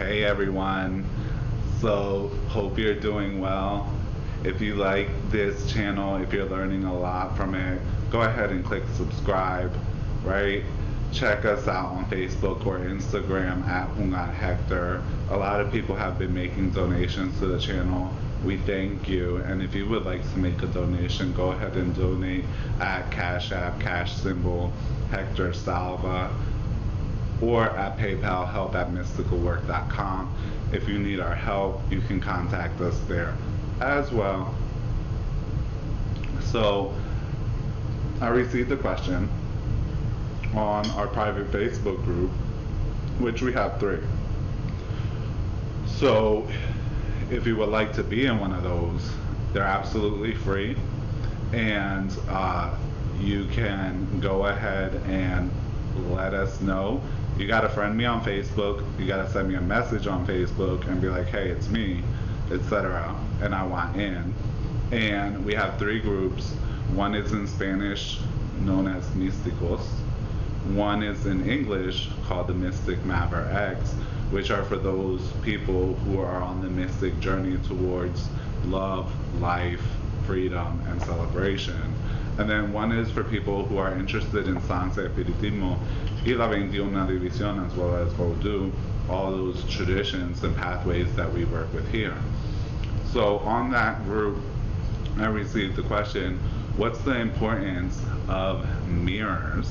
Hey everyone, so hope you're doing well. If you like this channel, if you're learning a lot from it, go ahead and click subscribe, right? Check us out on Facebook or Instagram at Hungat Hector. A lot of people have been making donations to the channel. We thank you, and if you would like to make a donation, go ahead and donate at Cash App, cash symbol, Hector Salva, or at PayPal, help@mysticalwork.com. If you need our help, you can contact us there as well. So, I received a question on our private Facebook group, which we have 3. So, if you would like to be in one of those, they're absolutely free, and you can go ahead and let us know. You gotta friend me on Facebook, you gotta send me a message on Facebook and be like, hey, it's me, etc., and I want in. And we have 3 groups. One is in Spanish, known as Místicos. One is in English, called the Mystic Maver X, which are for those people who are on the mystic journey towards love, life, freedom, and celebration. And then one is for people who are interested in Sanse, Espiritismo, y la 21 División, as well as Voodoo, all those traditions and pathways that we work with here. So on that group, I received the question, what's the importance of mirrors?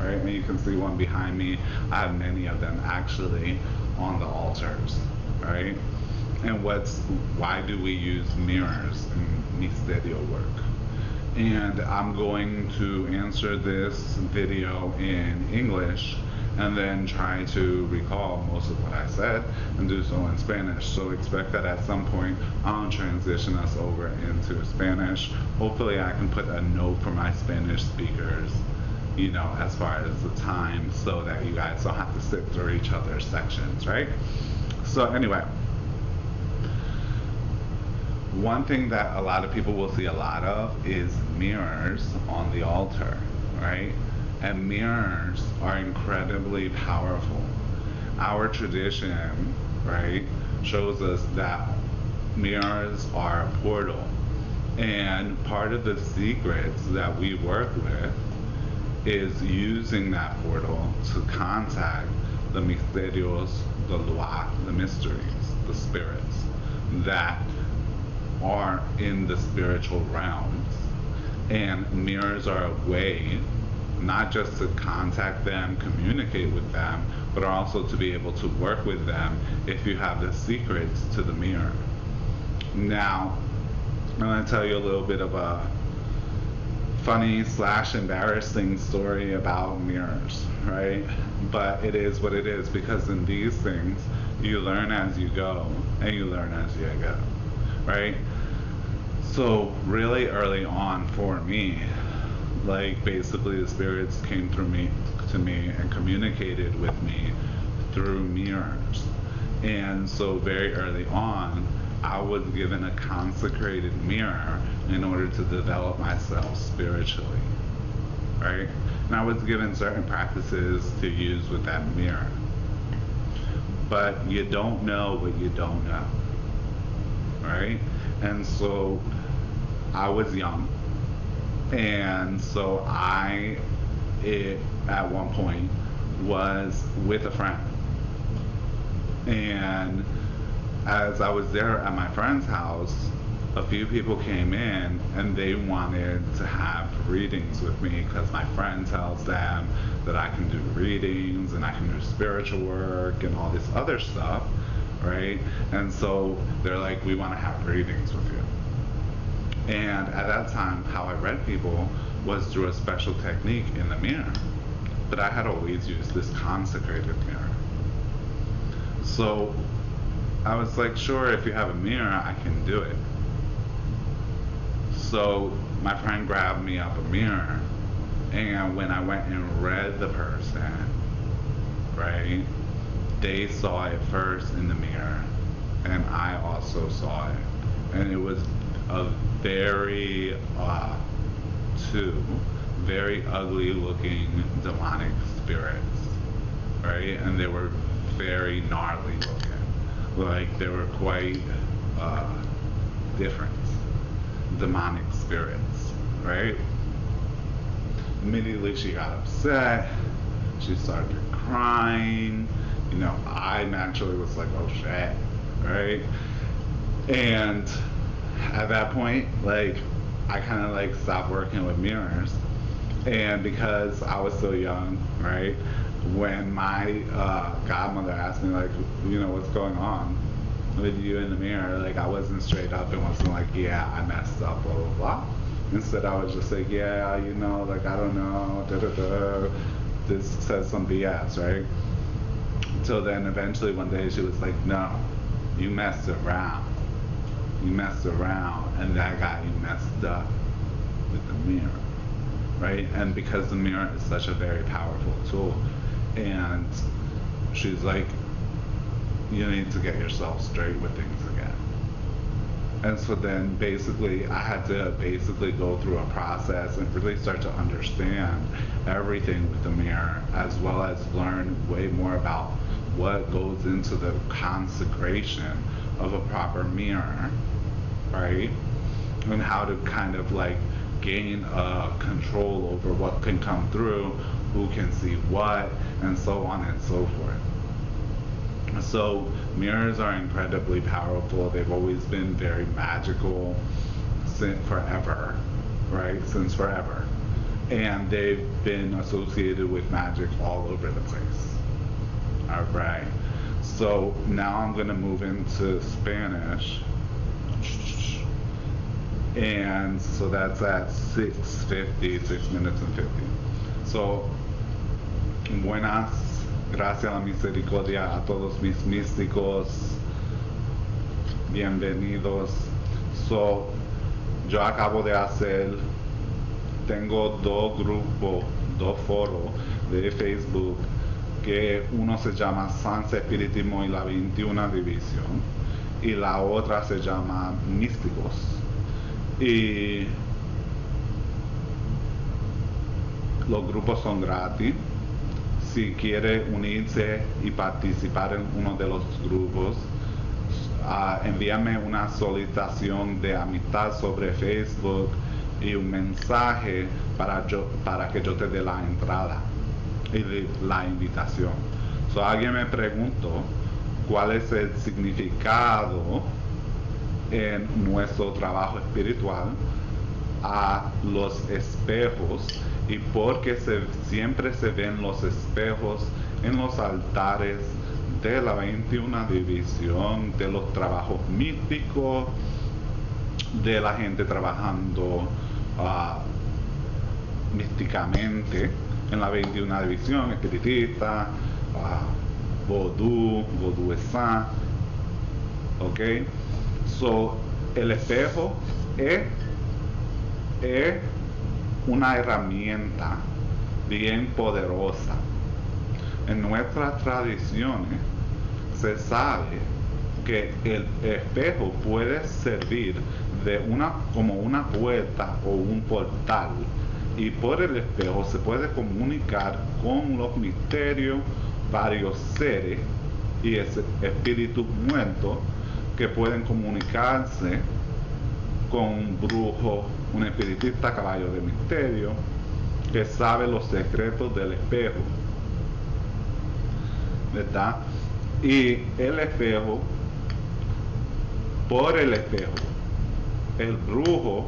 Right, and you can see one behind me. I have many of them actually on the altars, right? And why do we use mirrors in Misterio work? And I'm going to answer this video in English and then try to recall most of what I said and do so in Spanish. So expect that at some point I'll transition us over into Spanish. Hopefully I can put a note for my Spanish speakers, you know, as far as the time, so that you guys don't have to sit through each other's sections, right? So anyway, one thing that a lot of people will see a lot of is mirrors on the altar, right? And mirrors are incredibly powerful. Our tradition, right, shows us that mirrors are a portal. And part of the secrets that we work with is using that portal to contact the misterios, the luar, the mysteries, the spirits that are in the spiritual realms. And mirrors are a way not just to contact them, communicate with them, but also to be able to work with them if you have the secrets to the mirror. Now, I'm going to tell you a little bit of a funny / embarrassing story about mirrors, right? But it is what it is, because in these things, you learn as you go, and you learn as you go, right? So really early on for me, like basically the spirits came through me to me and communicated with me through mirrors. And so very early on, I was given a consecrated mirror in order to develop myself spiritually, right? And I was given certain practices to use with that mirror. But you don't know what you don't know, right? And so I was young, and so at one point was with a friend, and as I was there at my friend's house, a few people came in and they wanted to have readings with me, because my friend tells them that I can do readings and I can do spiritual work and all this other stuff, right? And so they're like, we want to have readings with you. And at that time, how I read people was through a special technique in the mirror. But I had always used this consecrated mirror. So I was like, sure, if you have a mirror, I can do it. So my friend grabbed me up a mirror, and when I went and read the person, right, they saw it first in the mirror, and I also saw it. And it was a two very ugly looking demonic spirits, right? And they were very gnarly looking. Like they were quite different, demonic spirits, right? Immediately she got upset. She started crying. You know, I naturally was like, oh shit, right? And at that point, like, I kind of like stopped working with mirrors. And because I was so young, right, when my godmother asked me, like, you know, what's going on with you in the mirror, like, I wasn't straight up and wasn't like, yeah, I messed up, blah, blah, blah. Instead, I was just like, yeah, you know, like, I don't know, da da da. This says some BS, right? So then eventually one day she was like, no, you messed around. You messed around, and that got you messed up with the mirror, right? And because the mirror is such a very powerful tool, and she's like, you need to get yourself straight with things again. And so then basically I had to basically go through a process and really start to understand everything with the mirror, as well as learn way more about what goes into the consecration of a proper mirror, right? And how to kind of like gain control over what can come through, who can see what, and so on and so forth. So mirrors are incredibly powerful. They've always been very magical since forever, right? Since forever. And they've been associated with magic all over the place. All right. So now I'm going to move into Spanish. And so that's at 6:50, 6 minutes and 50. So, buenas, gracias a la misericordia a todos mis místicos, bienvenidos. So, yo acabo de hacer, tengo dos grupos, dos foros de Facebook, que uno se llama Sanse, Espiritismo y la 21 División, y la otra se llama Místicos. Y los grupos son gratis. Si quiere unirse y participar en uno de los grupos, envíame una solicitación de amistad sobre Facebook y un mensaje para que yo te dé la entrada y la invitación. So, alguien me preguntó cuál es el significado en nuestro trabajo espiritual a los espejos y porque siempre se ven los espejos en los altares de la 21 división, de los trabajos místicos, de la gente trabajando místicamente en la 21 división, espiritista, Voodoo, Vodou es Sanse, ¿ok? So, el espejo es una herramienta bien poderosa. En nuestras tradiciones se sabe que el espejo puede servir como una puerta o un portal, y por el espejo se puede comunicar con los misterios, varios seres y espíritus muertos que pueden comunicarse con un brujo, un espiritista, caballo de misterio, que sabe los secretos del espejo, ¿verdad? Y el espejo, por el espejo, el brujo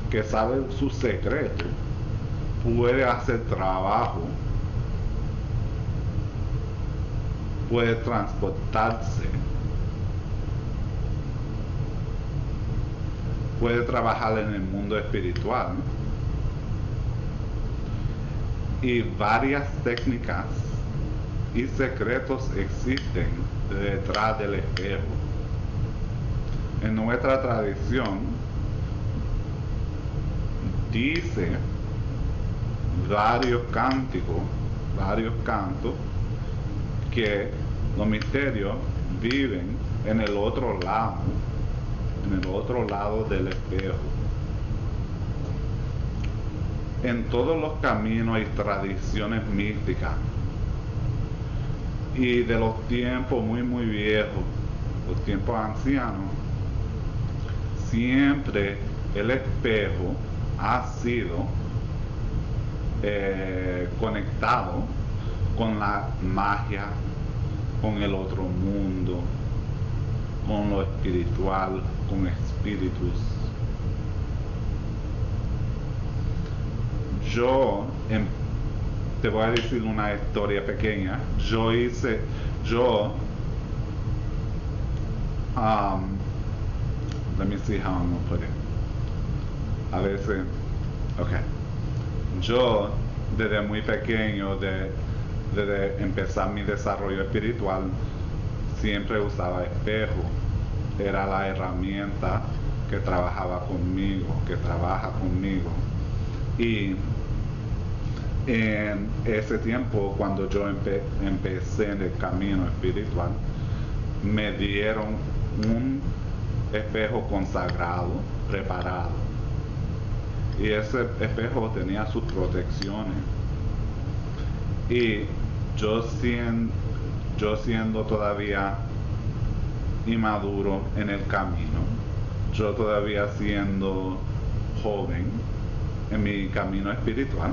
que sabe sus secretos puede hacer trabajo, puede transportarse, puede trabajar en el mundo espiritual, y varias técnicas y secretos existen detrás del espejo. En nuestra tradición dice varios cánticos, varios cantos, que los misterios viven en el otro lado del espejo. En todos los caminos y tradiciones místicas, Y de los tiempos muy viejos, los tiempos ancianos, siempre el espejo ha sido conectado con la magia, con el otro mundo, con lo espiritual, con espíritus. Yo, te voy a decir una historia pequeña. Let me see how I'm gonna put it. A veces, okay. Yo, desde muy pequeño, desde empezar mi desarrollo espiritual, siempre usaba espejo. Era la herramienta que trabajaba conmigo, que trabaja conmigo. Y en ese tiempo, cuando yo empecé en el camino espiritual, me dieron un espejo consagrado, preparado. Y ese espejo tenía sus protecciones. Y yo siendo todavía inmaduro en el camino, yo todavía siendo joven en mi camino espiritual,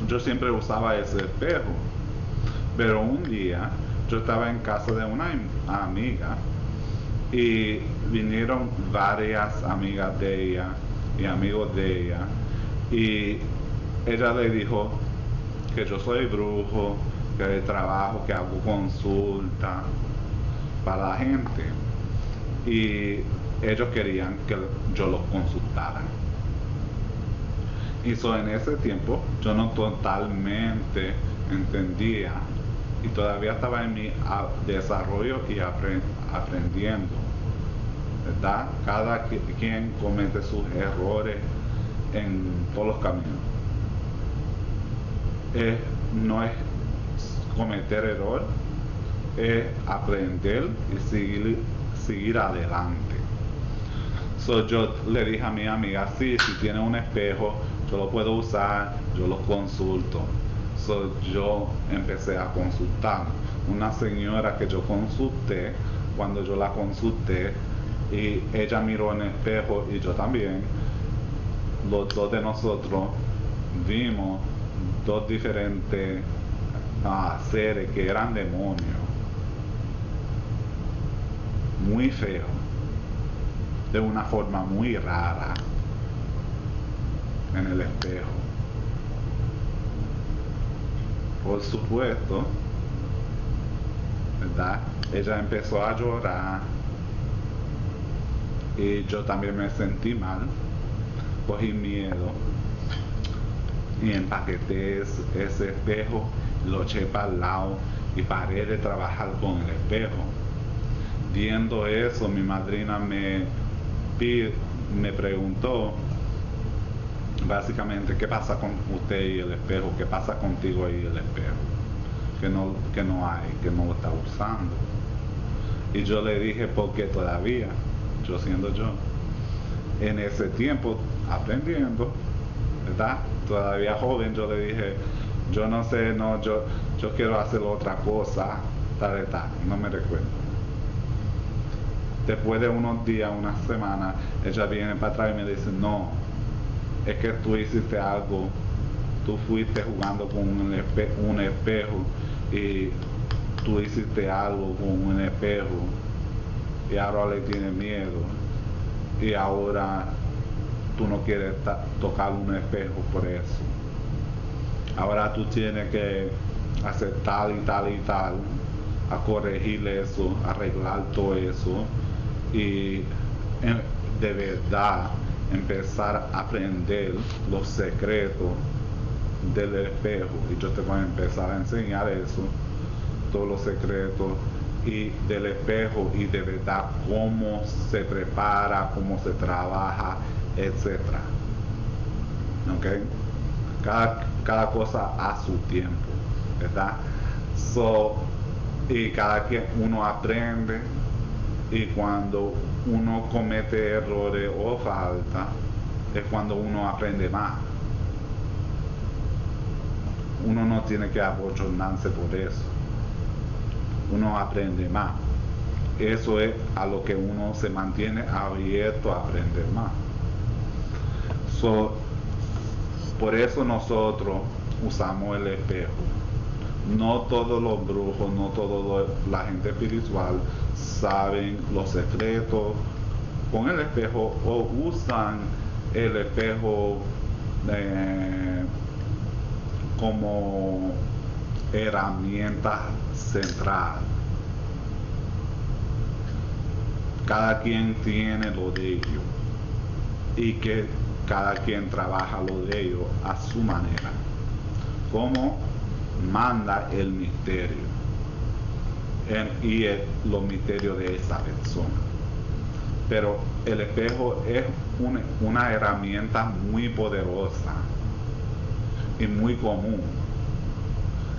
yo siempre usaba ese espejo. Pero un día yo estaba en casa de una amiga y vinieron varias amigas de ella y amigos de ella, y ella le dijo que yo soy brujo, que trabajo, que hago consulta para la gente, y ellos querían que yo los consultara. Y en ese tiempo yo no totalmente entendía y todavía estaba en mi desarrollo y aprendiendo, ¿verdad? Cada quien comete sus errores en todos los caminos. No es cometer error, es aprender y seguir adelante. Yo le dije a mi amiga, sí, si tiene un espejo, yo lo puedo usar, yo lo consulto. Yo empecé a consultar. Una señora que yo consulté, cuando yo la consulté, y ella miró en el espejo y yo también, los dos de nosotros vimos dos diferentes seres que eran demonios, muy feos, de una forma muy rara en el espejo. Por supuesto, ¿verdad? Ella empezó a llorar y yo también me sentí mal, cogí miedo y empaqueté ese espejo, lo eché para el lado y paré de trabajar con el espejo. Viendo eso, mi madrina me preguntó básicamente qué pasa con usted y el espejo, qué pasa contigo y el espejo, que no hay, que no lo está usando. Y yo le dije, porque todavía, yo siendo yo, en ese tiempo aprendiendo, ¿verdad? Todavía joven, yo le dije, yo no sé, yo quiero hacer otra cosa, tal, no me recuerdo. Después de unos días, una semana, ella viene para atrás y me dice, no, es que tú hiciste algo, tú fuiste jugando con un espejo y tú hiciste algo con un espejo y ahora le tienes miedo y ahora tú no quieres tocar un espejo por eso. Ahora tú tienes que hacer tal y tal y tal, a corregir eso, arreglar todo eso y de verdad empezar a aprender los secretos del espejo. Y yo te voy a empezar a enseñar eso, todos los secretos y del espejo y de verdad cómo se prepara, cómo se trabaja, etcétera. ¿Ok? Cada cosa a su tiempo, ¿verdad? Y cada quien uno aprende, y cuando uno comete errores o falta es cuando uno aprende más. Uno no tiene que abochornarse por eso. uno aprende más. Eso es a lo que uno se mantiene abierto a aprender más. So, por eso nosotros usamos el espejo. No todos los brujos, no toda la gente espiritual saben los secretos con el espejo o usan el espejo como herramienta central. Cada quien tiene lo de ellos y que cada quien trabaja lo de ellos a su manera, como manda el misterio y los misterios de esa persona. Pero el espejo es una herramienta muy poderosa y muy común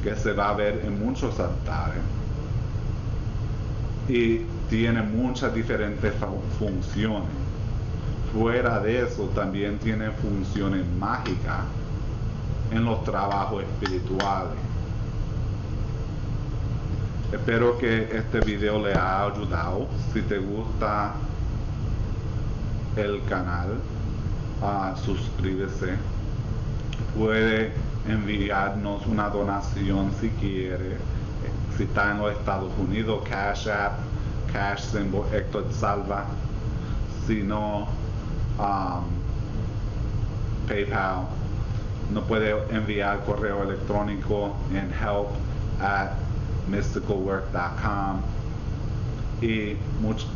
que se va a ver en muchos altares y tiene muchas diferentes funciones. Fuera de eso también tiene funciones mágicas en los trabajos espirituales. Espero que este video le haya ayudado. Si te gusta el canal, suscríbete. Puede enviarnos una donación si quiere. Si está en los Estados Unidos, Cash App, Cash Symbol, Héctor Salva. Si no, PayPal. Nos puede enviar correo electrónico en help@mysticalwork.com. Y muchas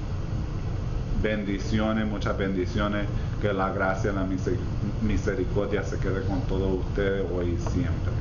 bendiciones, que la gracia y la misericordia se quede con todos ustedes hoy y siempre.